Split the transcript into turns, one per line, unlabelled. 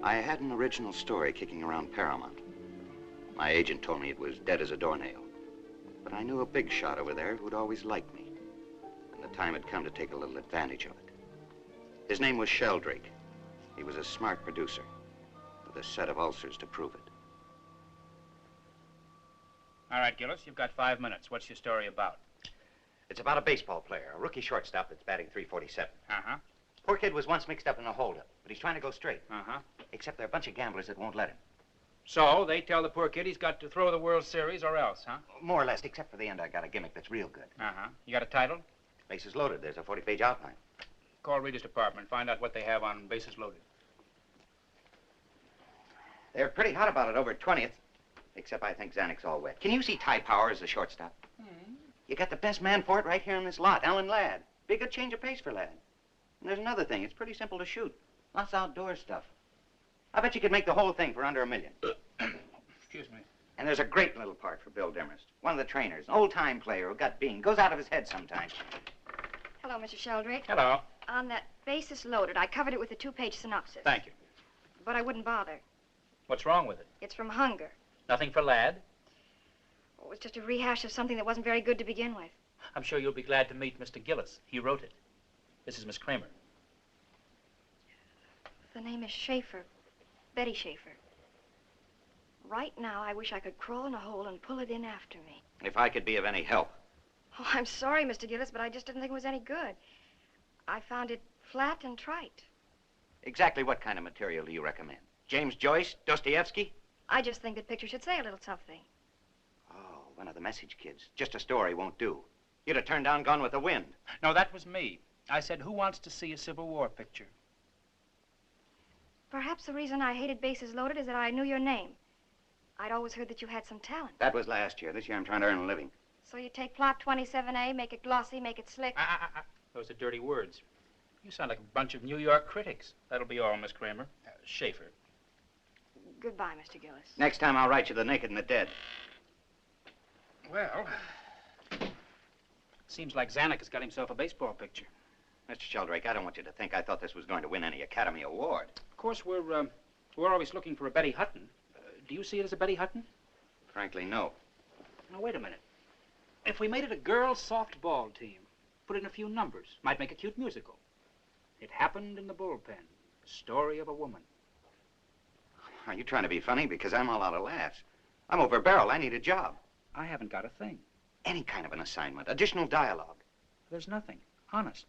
I had an original story kicking around Paramount. My agent told me it was dead as a doornail. But I knew a big shot over there who'd always liked me. And the time had come to take a little advantage of it. His name was Sheldrake. He was a smart producer with a set of ulcers to prove it.
All right, Gillis, you've got 5 minutes. What's your story about?
It's about a baseball player, a rookie shortstop that's batting .347.
Uh-huh.
Poor kid was once mixed up in a holdup, but he's trying to go straight.
Uh-huh.
Except there are a bunch of gamblers that won't let him.
So they tell the poor kid he's got to throw the World Series or else, huh?
More or less, except for the end, I got a gimmick that's real good.
Uh-huh. You got a title?
Bases loaded. There's a 40-page outline.
Call Reader's department. Find out what they have on bases loaded.
They're pretty hot about it over at 20th. Except I think Zanuck's all wet. Can you see Ty Power as the shortstop? You got the best man for it right here in this lot, Alan Ladd. Be a good change of pace for Ladd. And there's another thing. It's pretty simple to shoot. Lots of outdoor stuff. I bet you could make the whole thing for under $1 million.
Excuse me.
And there's a great little part for Bill Demarest. One of the trainers, an old-time player who got bean. Goes out of his head sometimes.
Hello, Mr. Sheldrake.
Hello.
On that basis loaded, I covered it with a 2-page synopsis.
Thank you.
But I wouldn't bother.
What's wrong with it?
It's from hunger.
Nothing for Ladd?
It was just a rehash of something that wasn't very good to begin with.
I'm sure you'll be glad to meet Mr. Gillis. He wrote it. This is Miss Kramer.
The name is Schaefer. Betty Schaefer. Right now, I wish I could crawl in a hole and pull it in after me.
If I could be of any help.
Oh, I'm sorry, Mr. Gillis, but I just didn't think it was any good. I found it flat and trite.
Exactly what kind of material do you recommend? James Joyce? Dostoevsky?
I just think that picture should say a little something.
Oh, one of the message kids. Just a story won't do. You'd have turned down Gone with the Wind.
No, that was me. I said, who wants to see a Civil War picture?
Perhaps the reason I hated Bases Loaded is that I knew your name. I'd always heard that you had some talent.
That was last year. This year I'm trying to earn a living.
So you take plot 27A, make it glossy, make it slick.
Those are dirty words. You sound like a bunch of New York critics. That'll be all, Miss Kramer. Schaefer.
Goodbye, Mr. Gillis.
Next time I'll write you The Naked and the Dead.
Well, seems like Zanuck has got himself a baseball picture.
Mr. Sheldrake, I don't want you to think I thought this was going to win any Academy Award.
Of course, we're always looking for a Betty Hutton. Do you see it as a Betty Hutton?
Frankly, no.
Now, wait a minute. If we made it a girls' softball team, put in a few numbers, might make a cute musical. It happened in the bullpen. The story of a woman.
Are you trying to be funny? Because I'm all out of laughs. I'm over a barrel. I need a job.
I haven't got a thing.
Any kind of an assignment. Additional dialogue.
There's nothing. Honest.